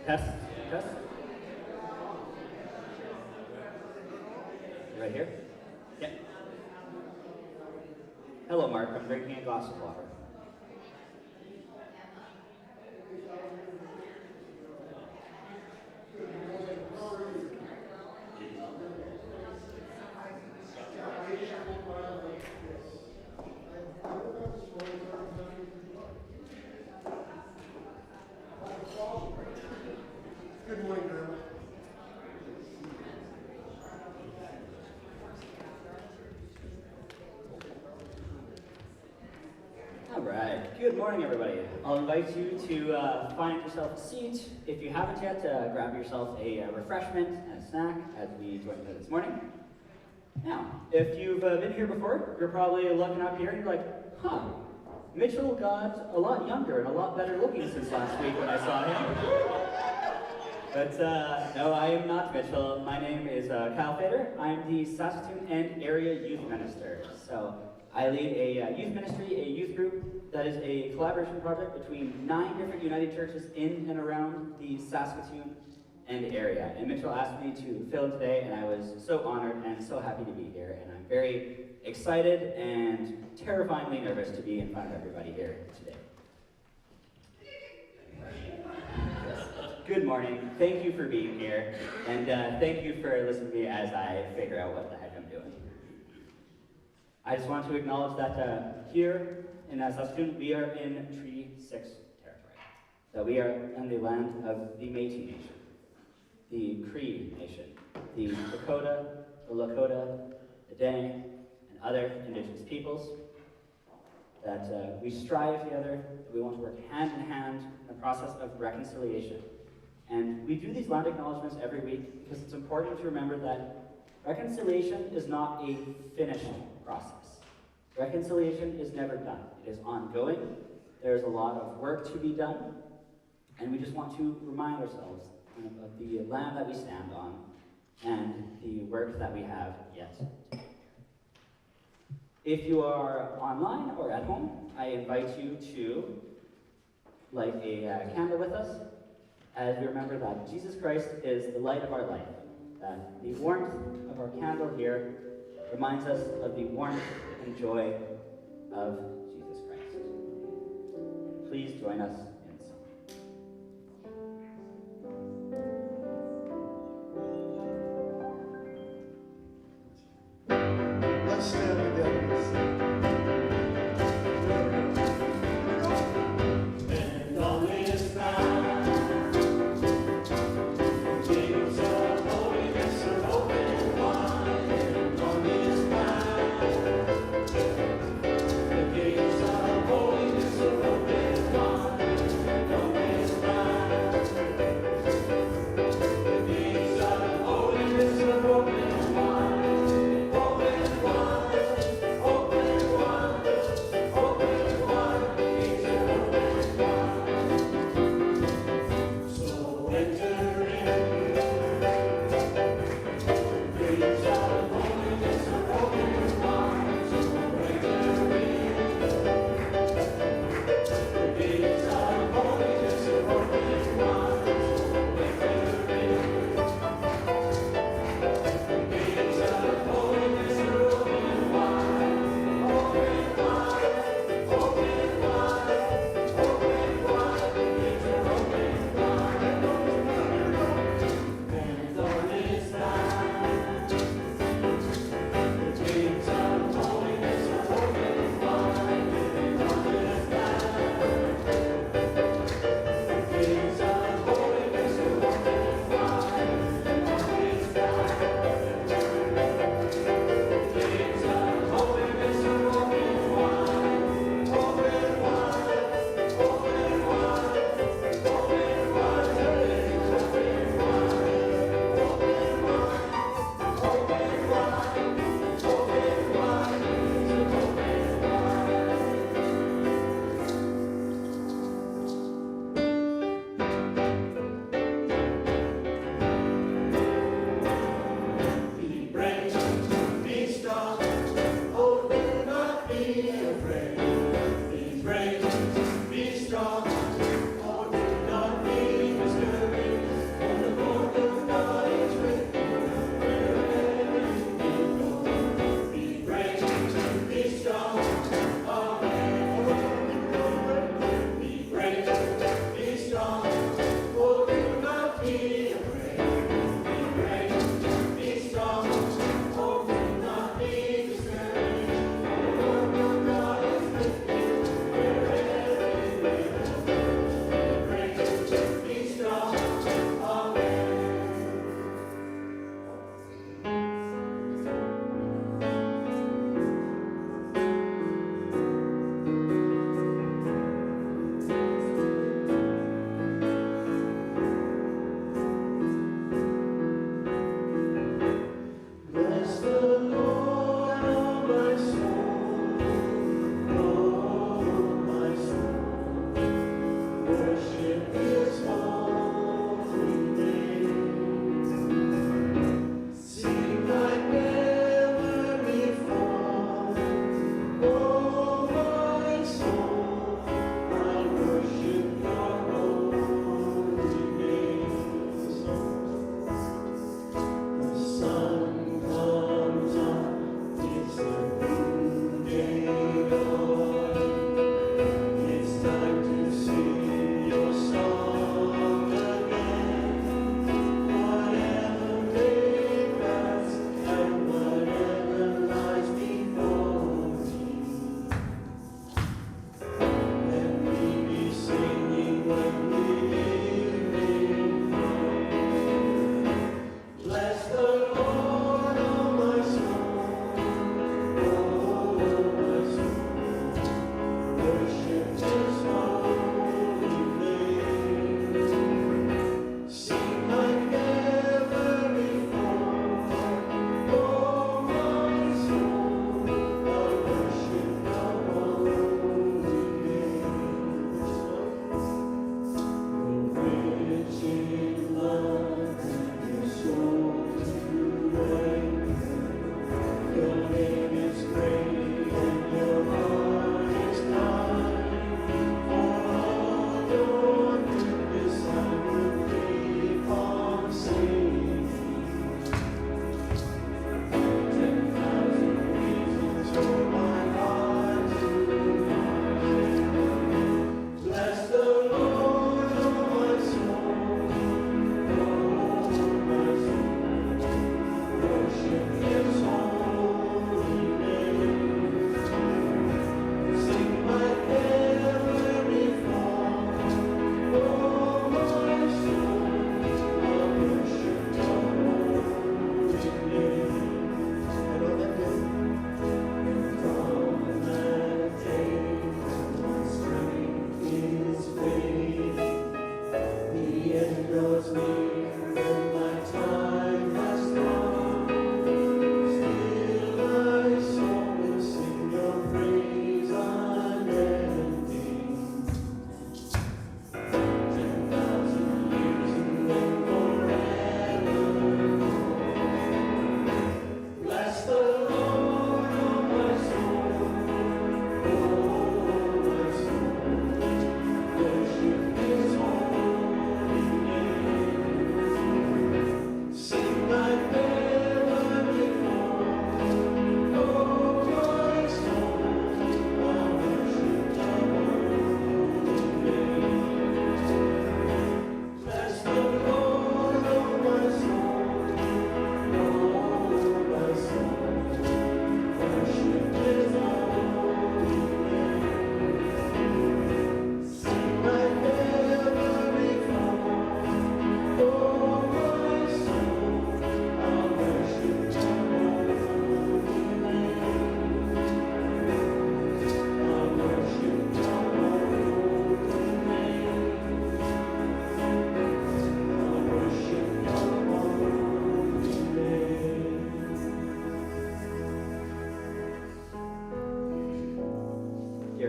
Test, test. Right here? Yeah. Hello, Mark. I'm drinking a glass of water. Good morning, Grandma. All right. Good morning, everybody. I'll invite you to find yourself a seat. If you haven't yet, grab yourself a refreshment and a snack as we join you this morning. Now, if you've been here before, you're probably looking up here and you're like, huh, Mitchell got a lot younger and a lot better looking since last week when I saw him. But no, I am not Mitchell. My name is Kyle Fader. I'm the Saskatoon and Area Youth Minister. So I lead a youth ministry, a youth group that is a collaboration project between 9 different United churches in and around the Saskatoon and area. And Mitchell asked me to fill in today, and I was so honored and so happy to be here. And I'm very excited and terrifyingly nervous to be in front of everybody here today. Good morning. Thank you for being here, and thank you for listening to me as I figure out what the heck I'm doing. I just want to acknowledge that here in Saskatoon, we are in Treaty 6 territory. That we are in the land of the Métis Nation, the Cree Nation, the Dakota, the Lakota, the Dene, and other Indigenous peoples. That we strive together, that we want to work hand in hand in the process of reconciliation. And we do these land acknowledgements every week because it's important to remember that reconciliation is not a finished process. Reconciliation is never done. It is ongoing. There's a lot of work to be done. And we just want to remind ourselves of the land that we stand on and the work that we have yet. If you are online or at home, I invite you to light a candle with us as we remember that Jesus Christ is the light of our life, that the warmth of our candle here reminds us of the warmth and joy of Jesus Christ. Please join us in Let's stand together and sing. And all is found. Gates of holiness are open wide, and all is found. The gates of holiness are open wide.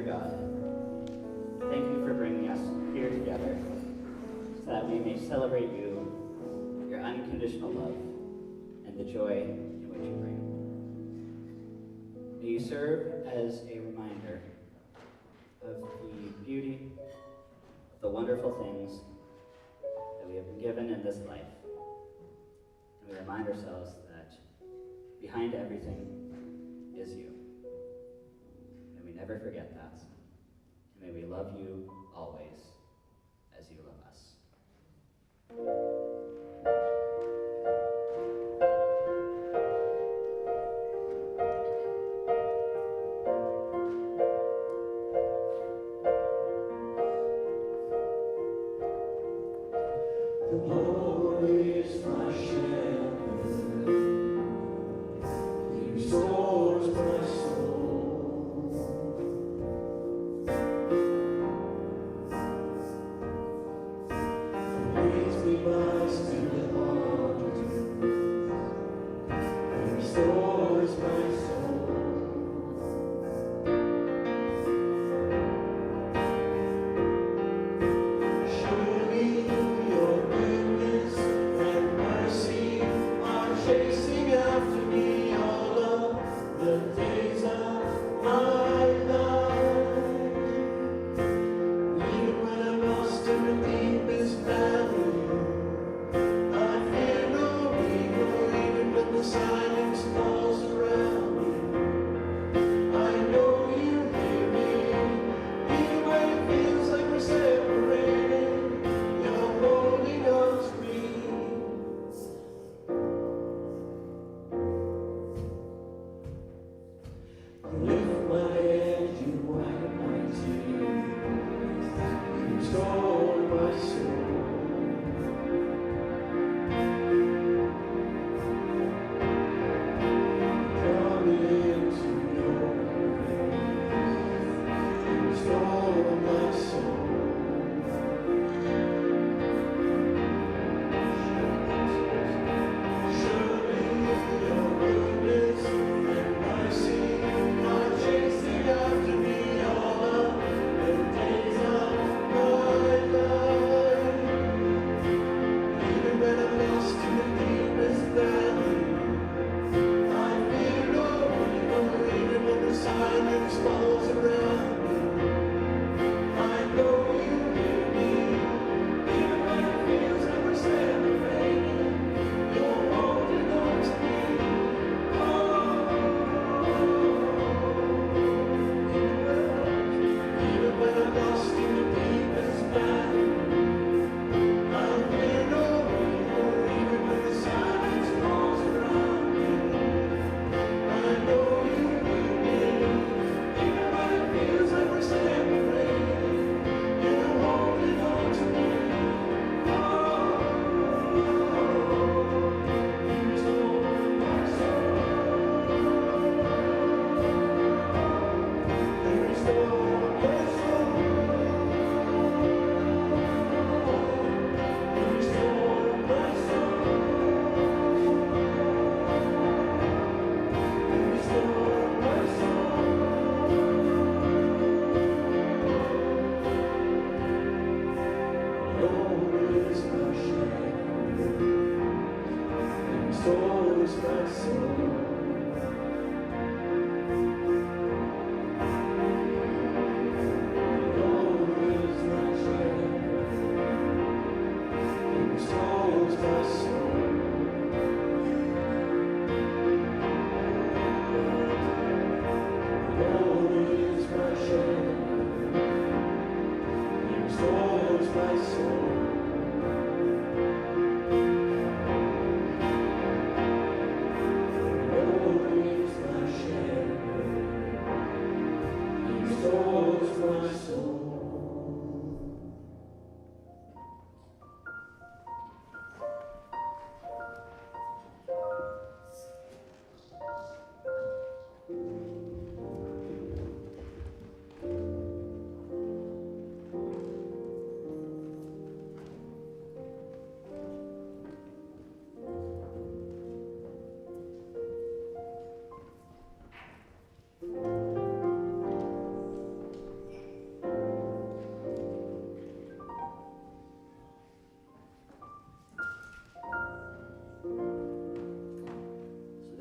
dear God, thank you for bringing us here together so that we may celebrate you, your unconditional love, and the joy in which you bring. May you serve as a reminder of the beauty, of the wonderful things that we have been given in this life. And we remind ourselves that behind everything is you. May we never forget that. And may we love you always as you love us. The Lord is my shepherd, He restores my soul. He leads me by still waters, He restores my soul. Surely your goodness and mercy are chasing after me all of the days of my life. Even when I'm lost in the deepest valley, I fear no evil. Even when the silence falls around me,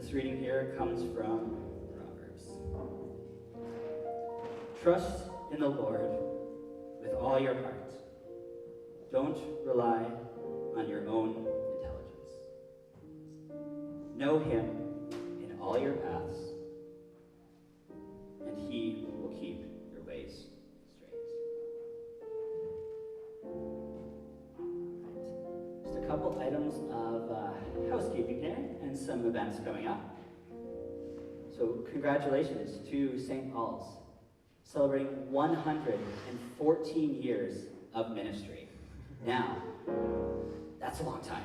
This reading here comes from Proverbs. Trust in the Lord with all your heart. Don't rely on your own intelligence. Know him in all your paths, and he will keep your ways straight. Right. Just a couple items of housekeeping here and some events coming up. So congratulations to St. Paul's, celebrating 114 years of ministry. Now, that's a long time.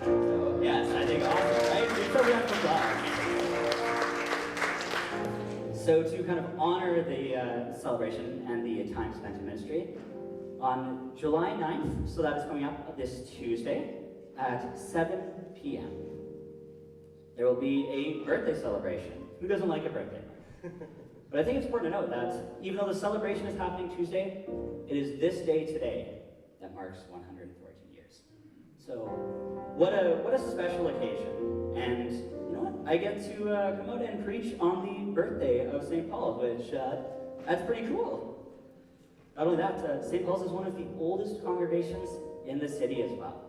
So yes, I think awesome, right? So we have to applause. So to kind of honor the celebration and the time spent in ministry, on July 9th, so that is coming up this Tuesday at 7 p.m., there will be a birthday celebration. Who doesn't like a birthday? But I think it's important to note that even though the celebration is happening Tuesday, it is this day today that marks 114 years. So what a special occasion. And you know what? I get to come out and preach on the birthday of St. Paul, which that's pretty cool. Not only that, St. Paul's is one of the oldest congregations in the city as well.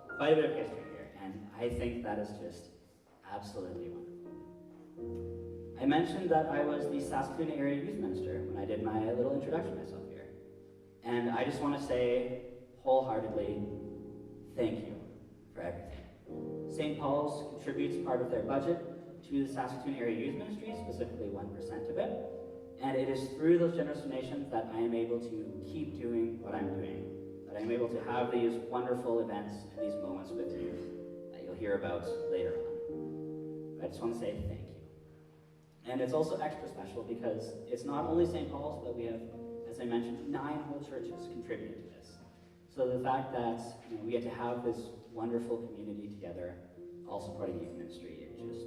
So quite a bit of history here, and I think that is just absolutely wonderful. I mentioned that I was the Saskatoon area youth minister when I did my little introduction myself here. And I just want to say wholeheartedly, thank you for everything. St. Paul's contributes part of their budget to the Saskatoon area youth ministry, specifically 1% of it. And it is through those generous donations that I am able to keep doing what I'm doing, that I'm able to have these wonderful events and these moments with you that you'll hear about later on. I just want to say thank you. And it's also extra special because it's not only St. Paul's, but we have, as I mentioned, 9 whole churches contributing to this. So the fact that we get to have this wonderful community together, all supporting youth ministry, it just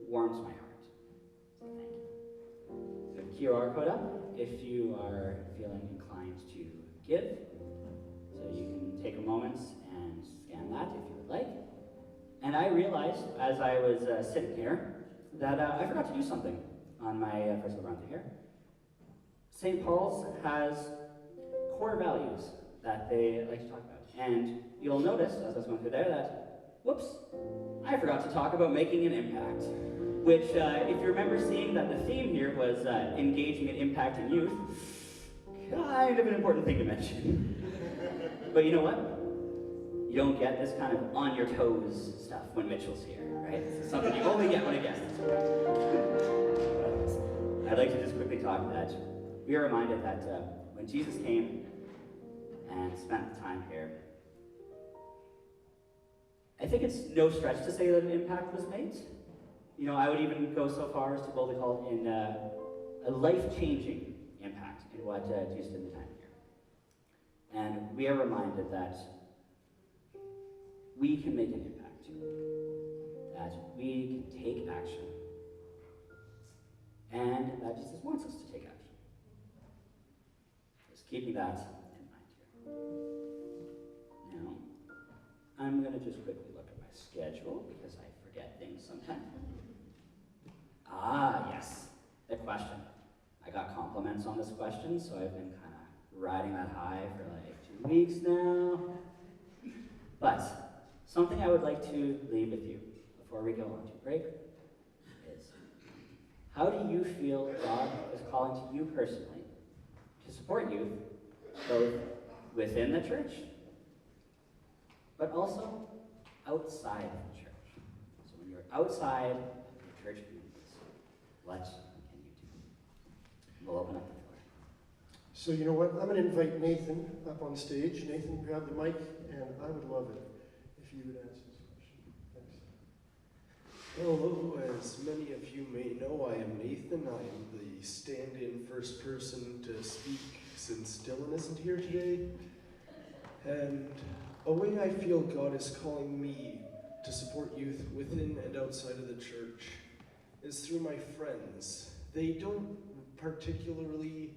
warms my heart. So thank you. The QR code up if you are feeling inclined to give. So you can take a moment and scan that if you would like. And I realized as I was sitting here that I forgot to do something on my first run through here. St. Paul's has core values that they like to talk about. And you'll notice, as I was going through there, that, whoops, I forgot to talk about making an impact. Which, if you remember seeing that the theme here was engaging and impacting youth, kind of an important thing to mention. But you know what? You don't get this kind of on your toes stuff when Mitchell's here, right? It's something you only get when a guest is here. I'd like to just quickly talk that we are reminded that when Jesus came and spent the time here, I think it's no stretch to say that an impact was made. You know, I would even go so far as to boldly call it in a life-changing impact in what Jesus did in the time here. And we are reminded that we can make an impact too. That we can take action. And that Jesus wants us to take action. Just keeping that in mind here. Now, I'm going to just quickly look at my schedule because I forget things sometimes. Ah, yes, the question. I got compliments on this question, so I've been kind of riding that high for like 2 weeks now. But something I would like to leave with you before we go on to break is, how do you feel God is calling to you personally to support youth, both within the church, but also outside of the church? So when you're outside of your church communities, what can you do? We'll open up the floor. So you know what? I'm going to invite Nathan up on stage. Nathan, grab the mic, and I would love it if you would answer this question. Thanks. Hello, as many of you may know, I am Nathan. I am the stand-in first person to speak since Dylan isn't here today. And a way I feel God is calling me to support youth within and outside of the church is through my friends. They don't particularly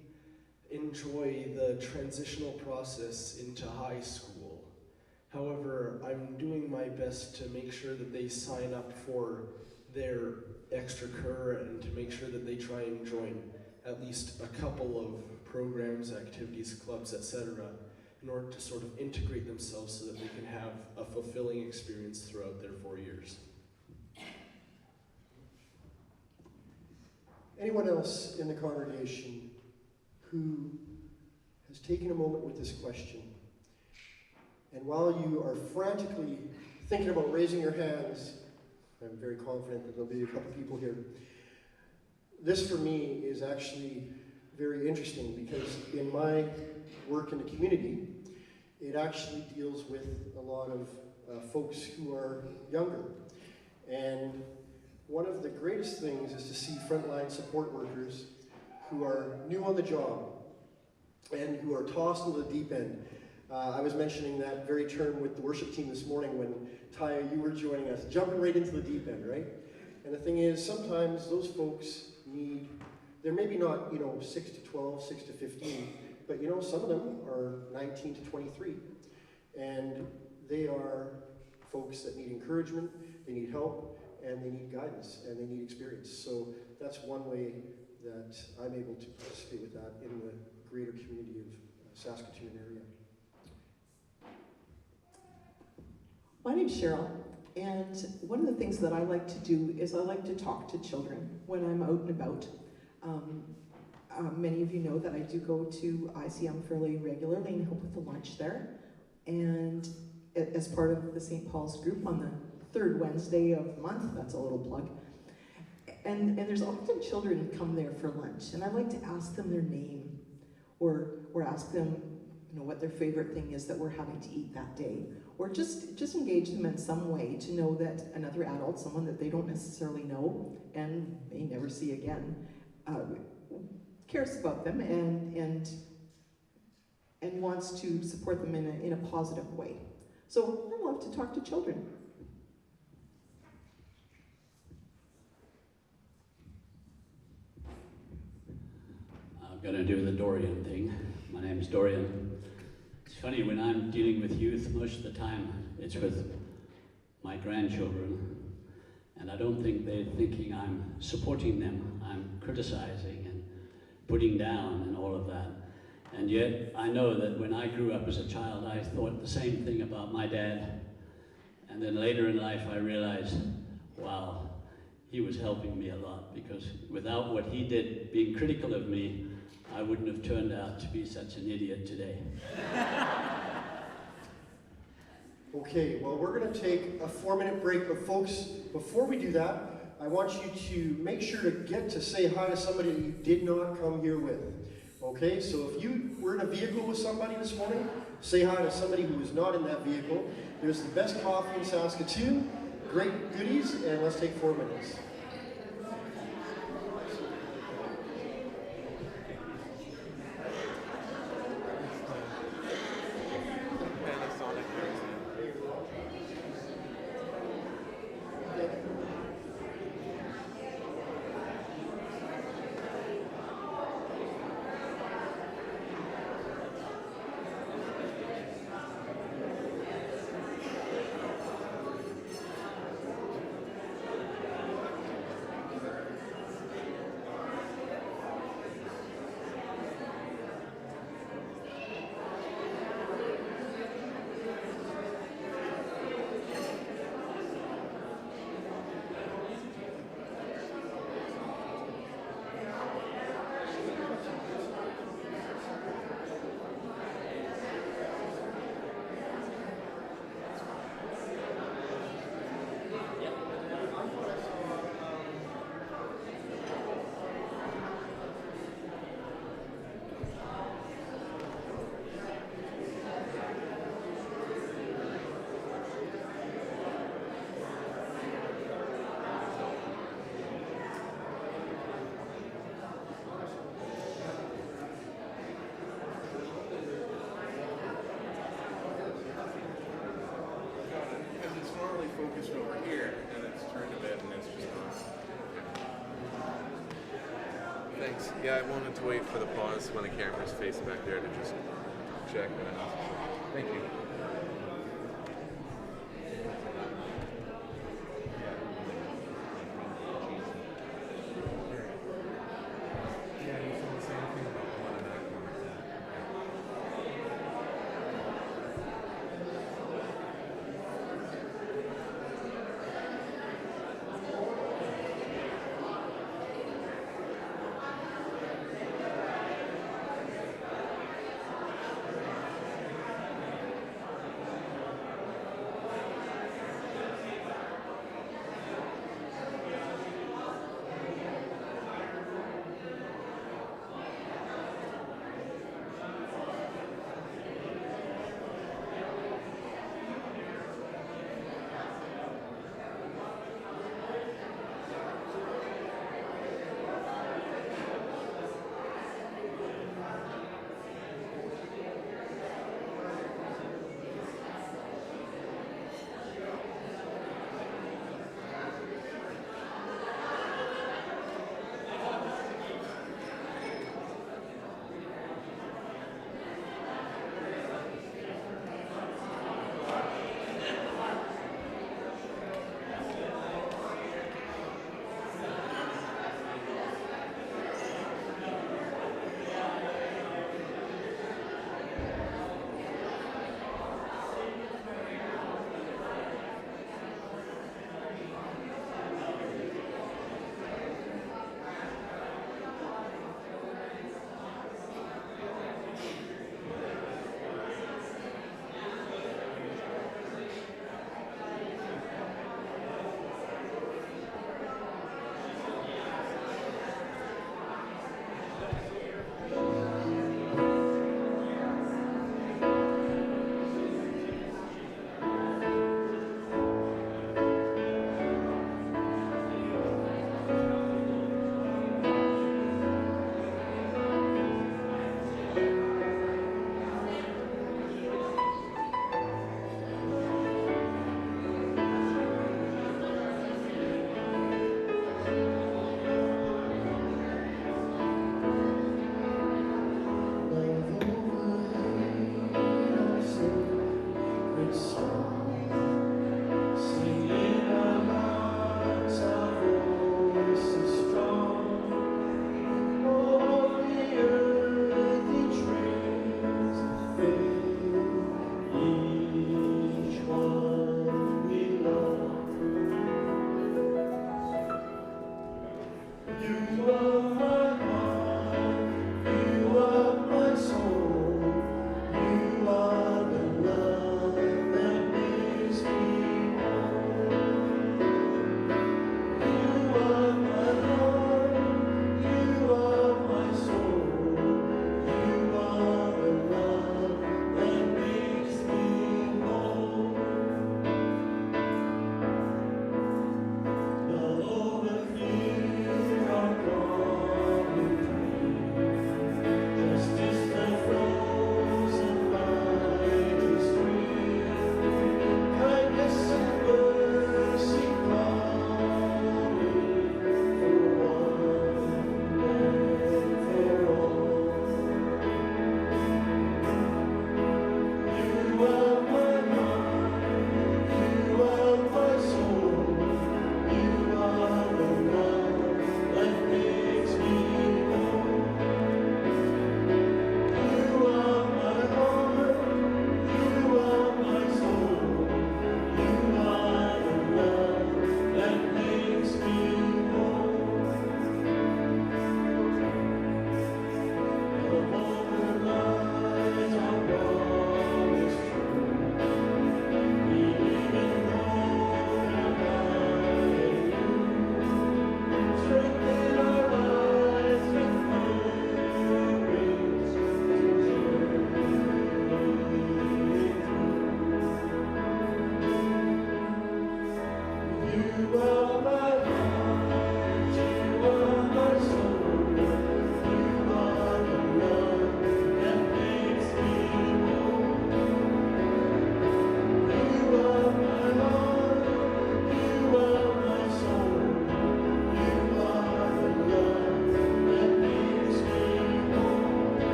enjoy the transitional process into high school. However, I'm doing my best to make sure that they sign up for their extracurricular and to make sure that they try and join at least a couple of programs, activities, clubs, etc., in order to sort of integrate themselves so that they can have a fulfilling experience throughout their 4 years. Anyone else in the congregation who has taken a moment with this question? And while you are frantically thinking about raising your hands, I'm very confident that there'll be a couple people here. This for me is actually very interesting because in my work in the community, it actually deals with a lot of folks who are younger. And one of the greatest things is to see frontline support workers who are new on the job and who are tossed into the deep end. I was mentioning that very term with the worship team this morning when, Taya, you were joining us, jumping right into the deep end, right? And the thing is, sometimes those folks need, they're maybe not, 6 to 12, 6 to 15, but some of them are 19 to 23. And they are folks that need encouragement, they need help, and they need guidance, and they need experience. So that's one way that I'm able to participate with that in the greater community of Saskatoon area. My name's Cheryl, and one of the things that I like to do is I like to talk to children when I'm out and about. Many of you know that I do go to ICM fairly regularly and help with the lunch there. And as part of the St. Paul's group on the third Wednesday of the month, that's a little plug. And there's often children come there for lunch, and I like to ask them their name or ask them what their favorite thing is that we're having to eat that day. Or just engage them in some way to know that another adult, someone that they don't necessarily know and may never see again, cares about them and wants to support them in a positive way. So I love to talk to children. I'm going to do the Dorian thing. My name's Dorian. It's funny, when I'm dealing with youth, most of the time it's with my grandchildren, and I don't think they're thinking I'm supporting them. I'm criticizing and putting down and all of that. And yet I know that when I grew up as a child, I thought the same thing about my dad. And then later in life I realized, wow, he was helping me a lot, because without what he did, being critical of me, I wouldn't have turned out to be such an idiot today. Okay, well, we're going to take a 4-minute break, but folks, before we do that, I want you to make sure to get to say hi to somebody that you did not come here with. Okay, so if you were in a vehicle with somebody this morning, say hi to somebody who was not in that vehicle. There's the best coffee in Saskatoon, great goodies, and let's take 4 minutes. Focused over here, and it's turned a bit, and it's just not. Thanks. Yeah, I wanted to wait for the pause when the camera's facing back there to just check that. Thank you.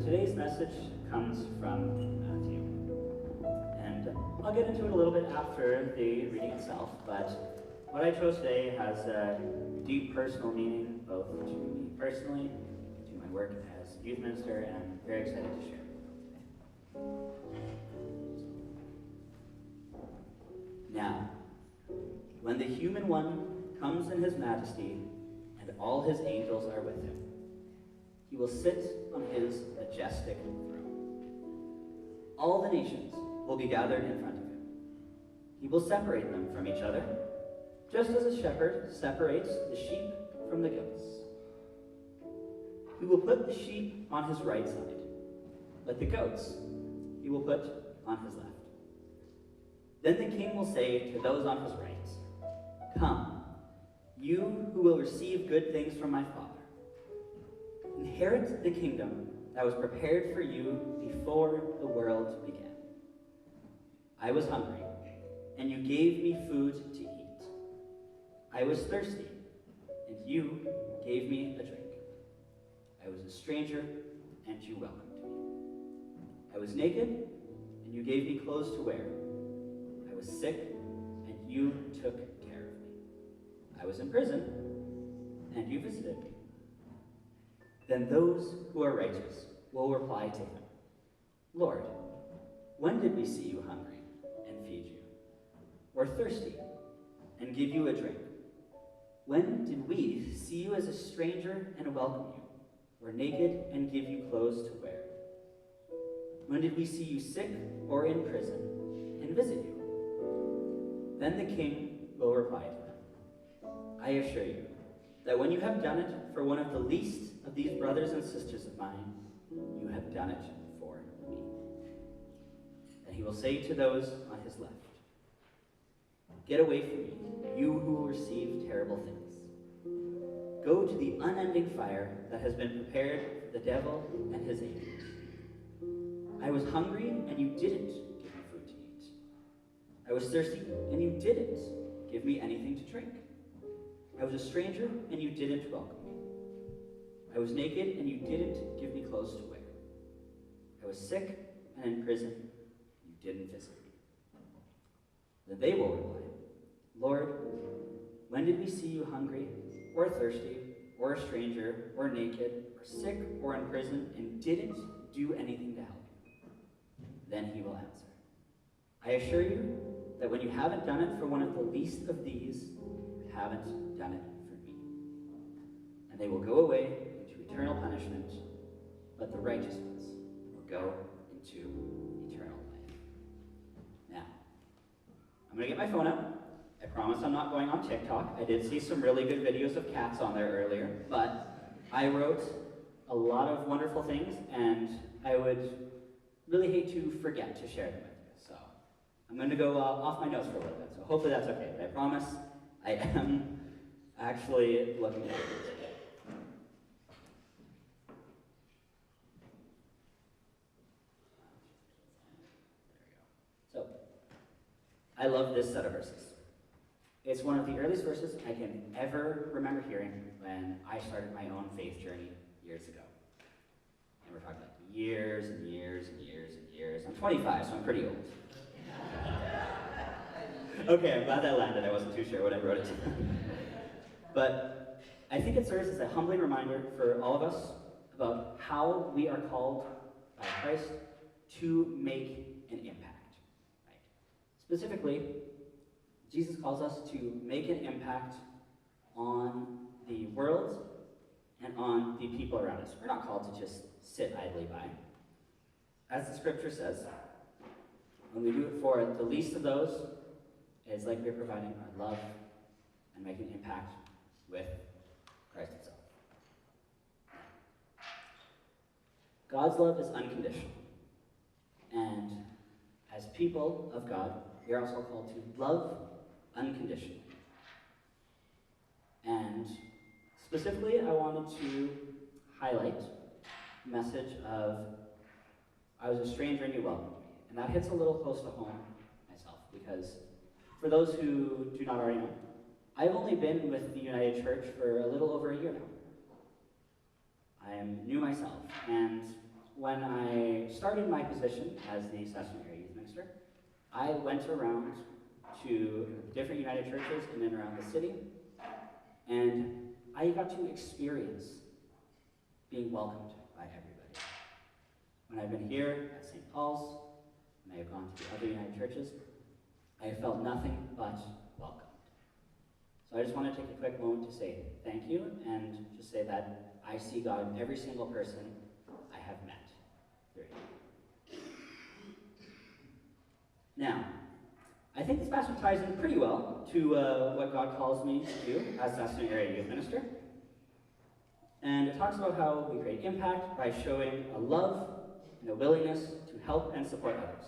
today's message comes from Matthew. And I'll get into it a little bit after the reading itself, but what I chose today has a deep personal meaning, both to me personally, to my work as youth minister, and I'm very excited to share. Now, when the human one comes in his majesty, and all his angels are with him, he will sit on his majestic throne. All the nations will be gathered in front of him. He will separate them from each other, just as a shepherd separates the sheep from the goats. He will put the sheep on his right side, but the goats he will put on his left. Then the king will say to those on his right, "Come, you who will receive good things from my Father. Inherit the kingdom that was prepared for you before the world began. I was hungry, and you gave me food to eat. I was thirsty, and you gave me a drink. I was a stranger, and you welcomed me. I was naked, and you gave me clothes to wear. I was sick, and you took care of me. I was in prison, and you visited me." Then those who are righteous will reply to him, "Lord, when did we see you hungry and feed you, or thirsty and give you a drink? When did we see you as a stranger and welcome you, or naked and give you clothes to wear? When did we see you sick or in prison and visit you?" Then the king will reply to them, "I assure you that when you have done it for one of the least of these brothers and sisters of mine, you have done it for me." And he will say to those on his left, "Get away from me, you who will receive terrible things. Go to the unending fire that has been prepared for the devil and his angels. I was hungry, and you didn't give me food to eat. I was thirsty, and you didn't give me anything to drink. I was a stranger, and you didn't welcome me. I was naked, and you didn't give me clothes to wear. I was sick and in prison, you didn't visit me." Then they will reply, "Lord, when did we see you hungry, or thirsty, or a stranger, or naked, or sick, or in prison, and didn't do anything to help you?" Then he will answer, "I assure you that when you haven't done it for one of the least of these, you haven't done it for me." And they will go away into eternal punishment, but the righteous ones will go into eternal life. Now, I'm going to get my phone out. I promise I'm not going on TikTok. I did see some really good videos of cats on there earlier, but I wrote a lot of wonderful things, and I would really hate to forget to share them with you. So I'm going to go off my notes for a little bit, so hopefully that's okay. But I promise I am actually looking forward to it. So, I love this set of verses. It's one of the earliest verses I can ever remember hearing when I started my own faith journey years ago. And we're talking like years and years and years and years. I'm 25, so I'm pretty old. Okay, I'm glad that landed. I wasn't too sure what I wrote it to. But I think it serves as a humbling reminder for all of us about how we are called by Christ to make an impact. Right? Specifically, Jesus calls us to make an impact on the world and on the people around us. We're not called to just sit idly by. As the scripture says, when we do it for the least of those, it's like we're providing our love and making an impact with Christ himself. God's love is unconditional. And as people of God, we are also called to love unconditionally. And specifically, I wanted to highlight the message of "I was a stranger and you welcomed me." And that hits a little close to home myself, because for those who do not already know, I've only been with the United Church for a little over a year now. I am new myself, and when I started my position as the Saskatoon Area Youth Minister, I went around to different United Churches in and around the city, and I got to experience being welcomed by everybody. When I've been here at St. Paul's, when I have gone to the other United Churches, I have felt nothing but welcomed. So I just want to take a quick moment to say thank you, and just say that I see God in every single person I have met through you. Now, I think this passage ties in pretty well to what God calls me to do as Saskatoon Area Youth Minister. And it talks about how we create impact by showing a love and a willingness to help and support others.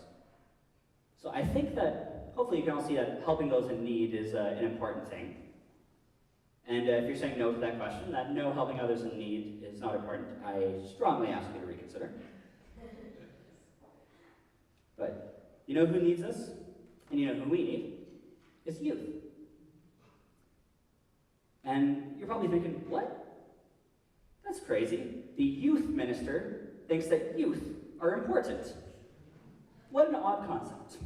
So I think that, hopefully you can all see that helping those in need is an important thing. And if you're saying no to that question, that no, helping others in need is not important, I strongly ask you to reconsider. But you know who needs us? And you know who we need? It's youth. And you're probably thinking, what? That's crazy. The youth minister thinks that youth are important. What an odd concept.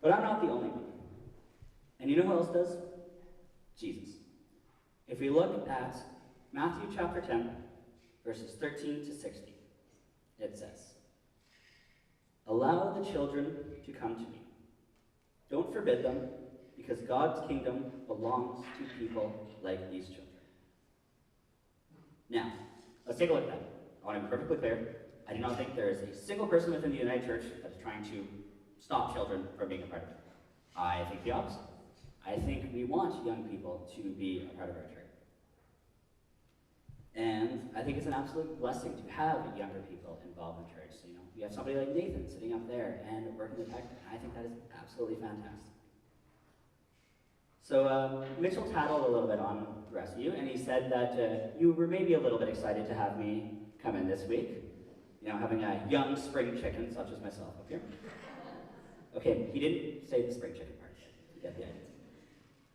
But I'm not the only one. And you know who else does? Jesus. If we look at Matthew chapter 10, verses 13 to 16, it says, "Allow the children to come to me. Don't forbid them, because God's kingdom belongs to people like these children." Now, let's take a look at that. I want to be perfectly clear. I do not think there is a single person within the United Church that is trying to stop children from being a part of it. I think the opposite. I think we want young people to be a part of our church. And I think it's an absolute blessing to have younger people involved in church. So, you have somebody like Nathan sitting up there and working with tech, and I think that is absolutely fantastic. So Mitchell tattled a little bit on the rest of you, and he said that you were maybe a little bit excited to have me come in this week. Having a young spring chicken such as myself up here. Okay, he didn't say the spring chicken part. You get the idea.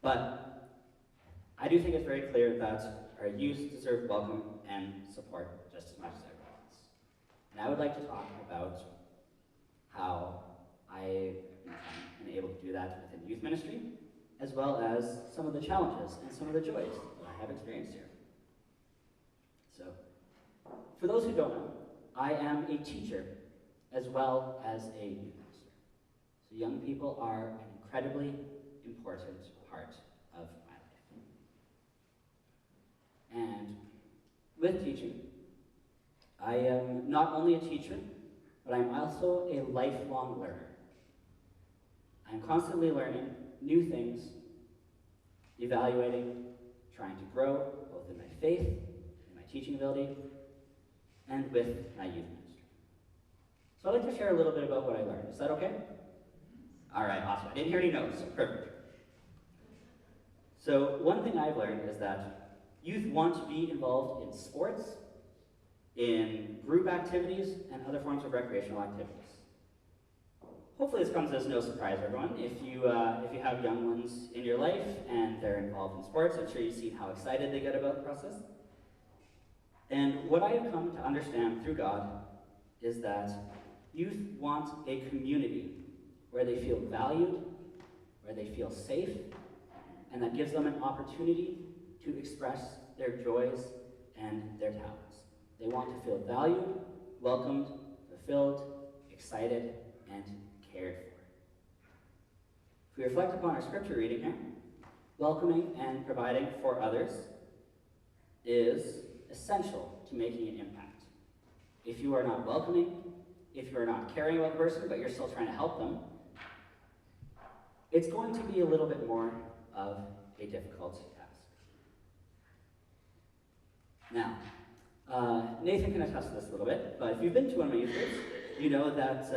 But I do think it's very clear that our youth deserve welcome and support just as much as everyone else. And I would like to talk about how I've been able to do that within youth ministry, as well as some of the challenges and some of the joys that I have experienced here. So, for those who don't know, I am a teacher as well as a youth minister. So young people are an incredibly important part of my life. And with teaching, I am not only a teacher, but I'm also a lifelong learner. I'm constantly learning new things, evaluating, trying to grow, both in my faith, in my teaching ability, and with my youth ministry. So I'd like to share a little bit about what I learned. Is that okay? All right, awesome. I didn't hear any no's. Perfect. So one thing I've learned is that youth want to be involved in sports, in group activities, and other forms of recreational activities. Hopefully this comes as no surprise, everyone. If you have young ones in your life and they're involved in sports, I'm sure you've seen how excited they get about the process. And what I have come to understand through God is that youth want a community where they feel valued, where they feel safe, and that gives them an opportunity to express their joys and their talents. They want to feel valued, welcomed, fulfilled, excited, and cared for. If we reflect upon our scripture reading here, welcoming and providing for others is essential to making an impact. If you are not welcoming, if you are not caring about the person, but you're still trying to help them, it's going to be a little bit more of a difficult task. Now, Nathan can attest to this a little bit, but if you've been to one of my youth groups, you know that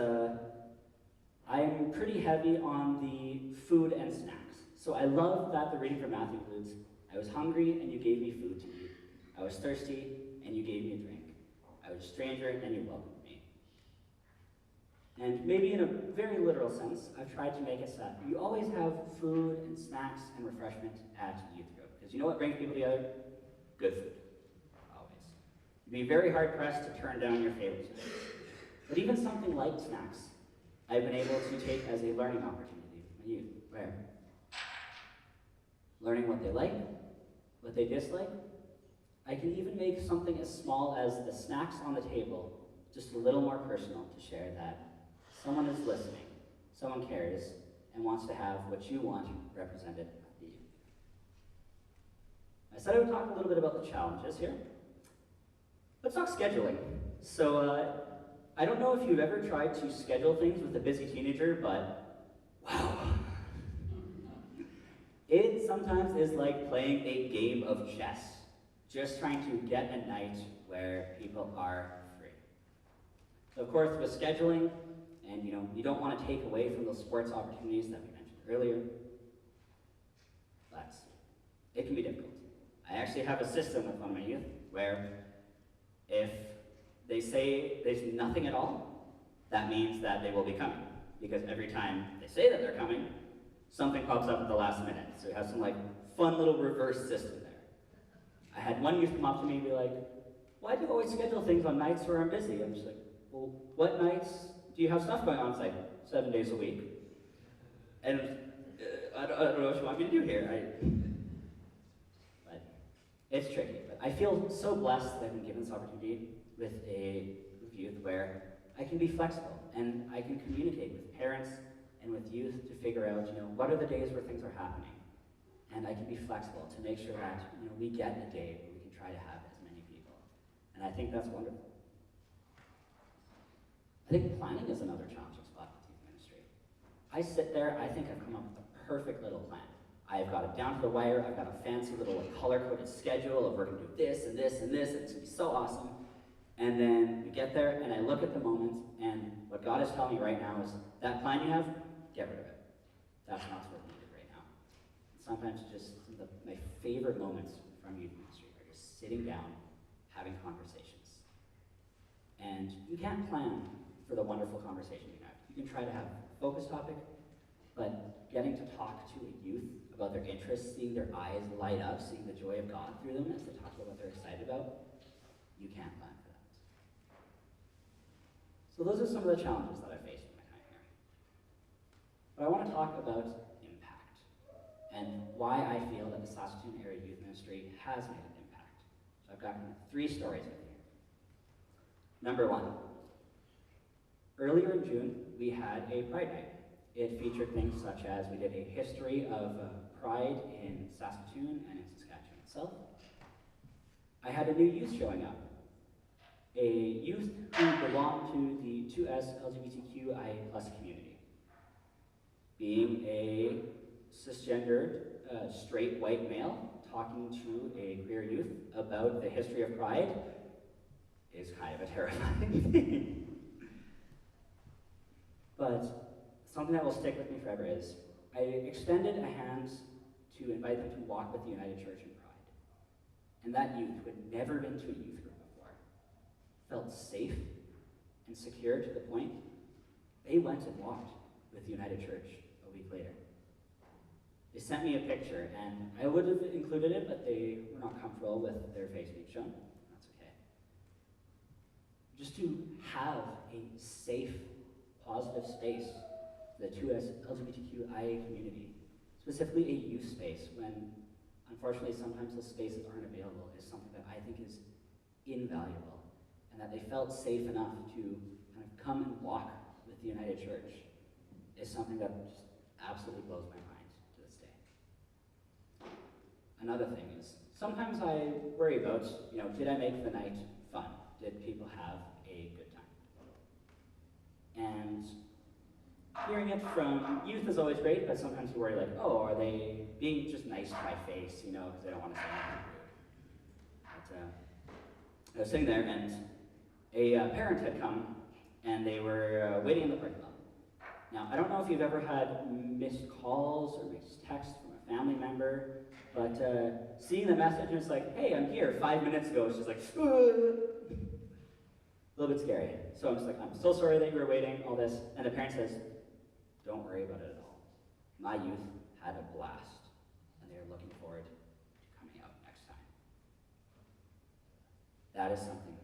I'm pretty heavy on the food and snacks. So I love that the reading from Matthew includes, I was hungry and you gave me food to eat. I was thirsty and you gave me a drink. I was a stranger and you welcomed me. And maybe in a very literal sense, I've tried to make it so that you always have food and snacks and refreshment at youth group. Because you know what brings people together? Good food. Always. You'd be very hard-pressed to turn down your favorite snacks. But even something like snacks, I've been able to take as a learning opportunity with my youth, where learning what they like, what they dislike, I can even make something as small as the snacks on the table just a little more personal to share that someone is listening, someone cares, and wants to have what you want represented at the youth. I said I would talk a little bit about the challenges here. Let's talk scheduling. So, I don't know if you've ever tried to schedule things with a busy teenager, but wow. It sometimes is like playing a game of chess, just trying to get a night where people are free. So of course, with scheduling, and you don't want to take away from those sports opportunities that we mentioned earlier, but it can be difficult. I actually have a system with one of my youth where if they say there's nothing at all, that means that they will be coming. Because every time they say that they're coming, something pops up at the last minute. So we have some fun little reverse system there. I had one youth come up to me and be like, why do you always schedule things on nights where I'm busy? I'm just like, well, what nights do you have stuff going on? It's like 7 days a week. And I don't know what you want me to do here. But it's tricky. But I feel so blessed that I've been given this opportunity with a youth where I can be flexible and I can communicate with parents and with youth to figure out, what are the days where things are happening. And I can be flexible to make sure that, we get a day where we can try to have as many people. And I think that's wonderful. I think planning is another challenging spot with youth ministry. I sit there, I think I've come up with a perfect little plan. I've got it down to the wire, I've got a fancy little color-coded schedule of we're gonna do this and this and this, and it's gonna be so awesome. And then we get there, and I look at the moment, and what God is telling me right now is, that plan you have, get rid of it. That's not what's needed right now. Sometimes just my favorite moments from youth ministry are just sitting down, having conversations. And you can't plan for the wonderful conversation you have. You can try to have a focus topic, but getting to talk to a youth about their interests, seeing their eyes light up, seeing the joy of God through them as they talk about what they're excited about, you can't plan for that. So those are some of the challenges that I faced in my time here. But I want to talk about impact and why I feel that the Saskatoon Area Youth Ministry has made an impact. So I've got 3 stories with you. Number 1, earlier in June, we had a Pride Night. It featured things such as we did a history of Pride in Saskatoon and in Saskatchewan itself. I had a new youth showing up. A youth who belonged to the 2S LGBTQI+ community. Being a cisgendered, straight white male, talking to a queer youth about the history of Pride is kind of a terrifying thing. But something that will stick with me forever is, I extended a hand to invite them to walk with the United Church in Pride. And that youth, who had never been to a youth group before, felt safe and secure to the point they went and walked with the United Church a week later. They sent me a picture, and I would have included it, but they were not comfortable with their face being shown. That's okay. Just to have a safe, positive space for the 2S LGBTQIA community, specifically a youth space, when unfortunately sometimes those spaces aren't available, is something that I think is invaluable. And that they felt safe enough to kind of come and walk with the United Church is something that just absolutely blows my mind to this day. Another thing is, sometimes I worry about, did I make the night fun? Did people have a good time? And hearing it from youth is always great, but sometimes you worry are they being just nice to my face, because they don't want to say anything rude. But I was sitting there, and a parent had come, and they were waiting in the parking lot. Now, I don't know if you've ever had missed calls or missed texts from a family member, but seeing the message, and it's like, hey, I'm here, 5 minutes ago, it's just like, a little bit scary. So I'm just like, I'm so sorry that you were waiting, all this. And the parent says, don't worry about it at all. My youth had a blast, and they are looking forward to coming out next time. That is something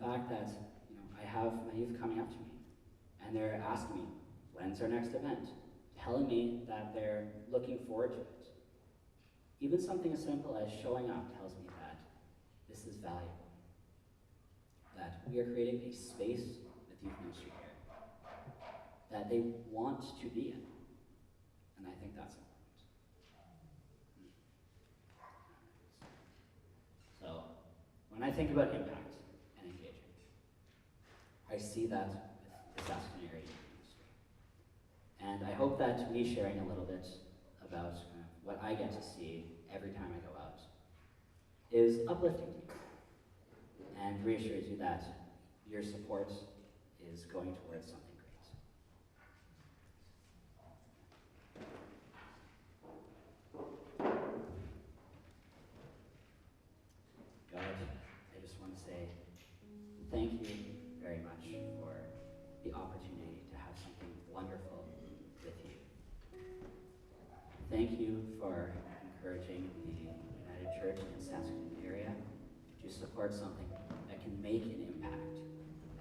fact that I have my youth coming up to me and they're asking me, when's our next event? Telling me that they're looking forward to it. Even something as simple as showing up tells me that this is valuable. That we are creating a space with youth ministry here that they want to be in. And I think that's important. So, when I think about impact and engaging, I see that with the Saskatoon Area Youth Ministry. And I hope that me sharing a little bit about what I get to see every time I go out is uplifting to you and reassures you that your support is going towards something great. God, I just want to say thank you very much for the opportunity to have something wonderful with you. Thank you for encouraging the United Church in the Saskatoon area to support something that can make an impact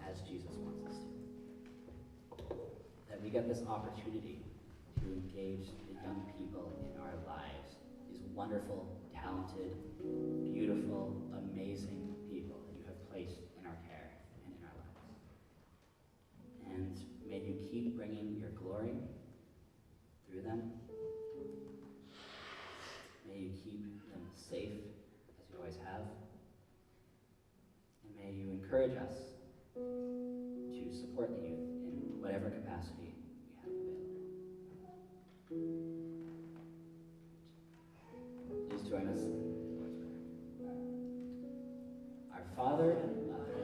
as Jesus wants us to. That we get this opportunity to engage the young people in our lives, these wonderful, talented, beautiful, amazing people that you have placed in our care and in our lives. And may you keep bringing your glory through them. May you keep them safe, as you always have. And may you encourage us to support the youth in whatever capacity we have available. Please join us in the Lord's Prayer. Our Father and Mother,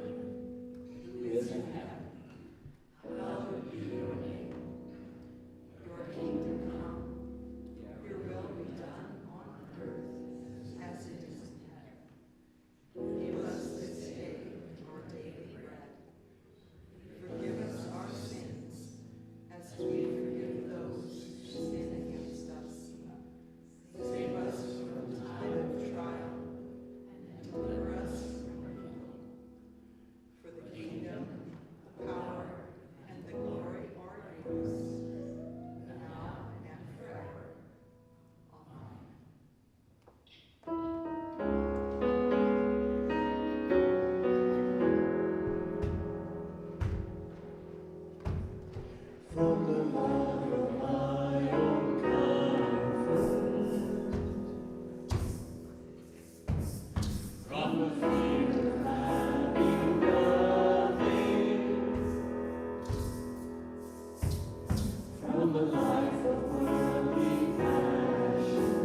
who is in heaven, Hallowed be your name. Your kingdom come. Your will be done on earth as it is in heaven. Give us this day our daily bread. Forgive us our sins as we forgive those who sin against us. Save us from the time of trial and deliver us from evil. For the kingdom, power, and the glory are yours, now and forever. Amen. From the mouth of my own comfort, from the fear of having nothing, from the life of worldly passions,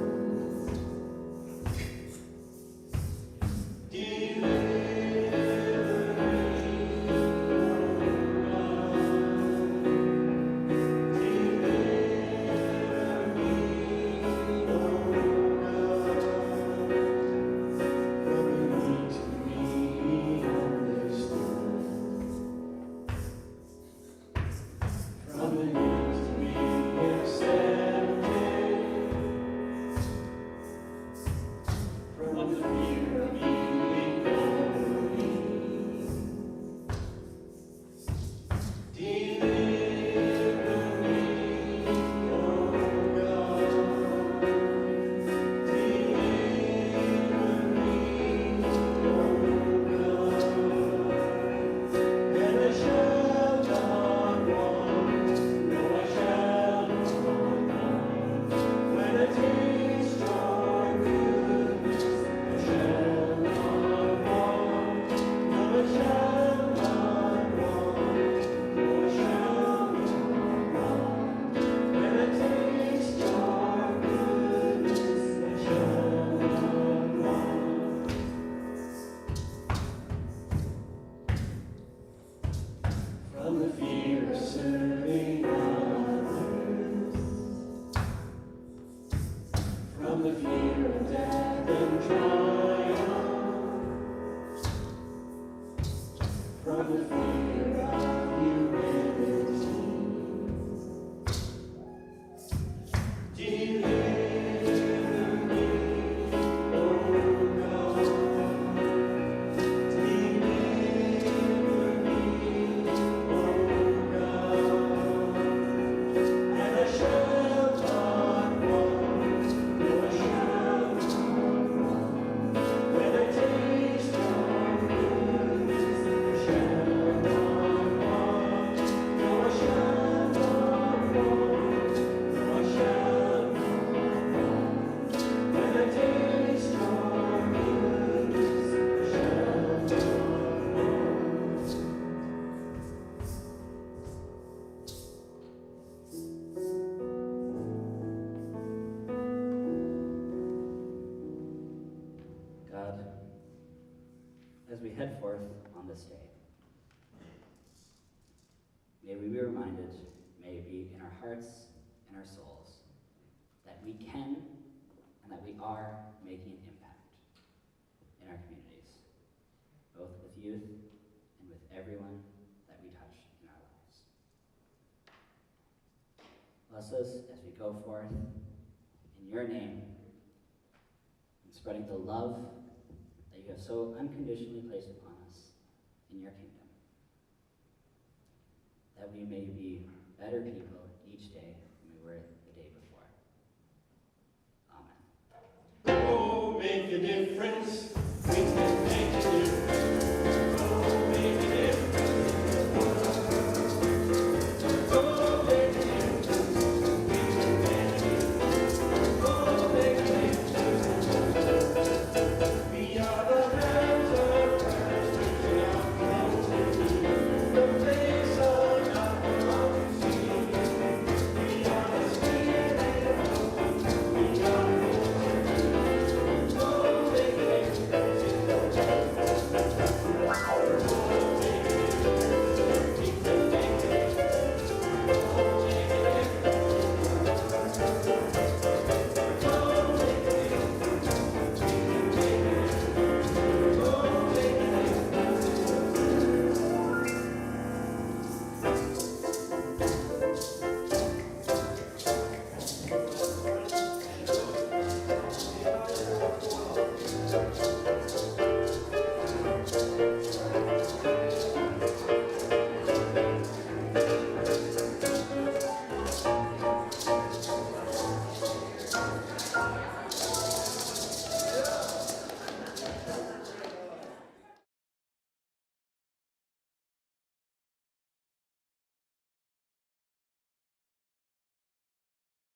from the need to be forth on this day. May we be reminded, may it be in our hearts and our souls, that we can and that we are making an impact in our communities, both with youth and with everyone that we touch in our lives. Bless us as we go forth in your name, and spreading the love that you have so unconditionally placed upon us in your kingdom. That we may be better people each day than we were the day before. Amen. Oh, make a difference.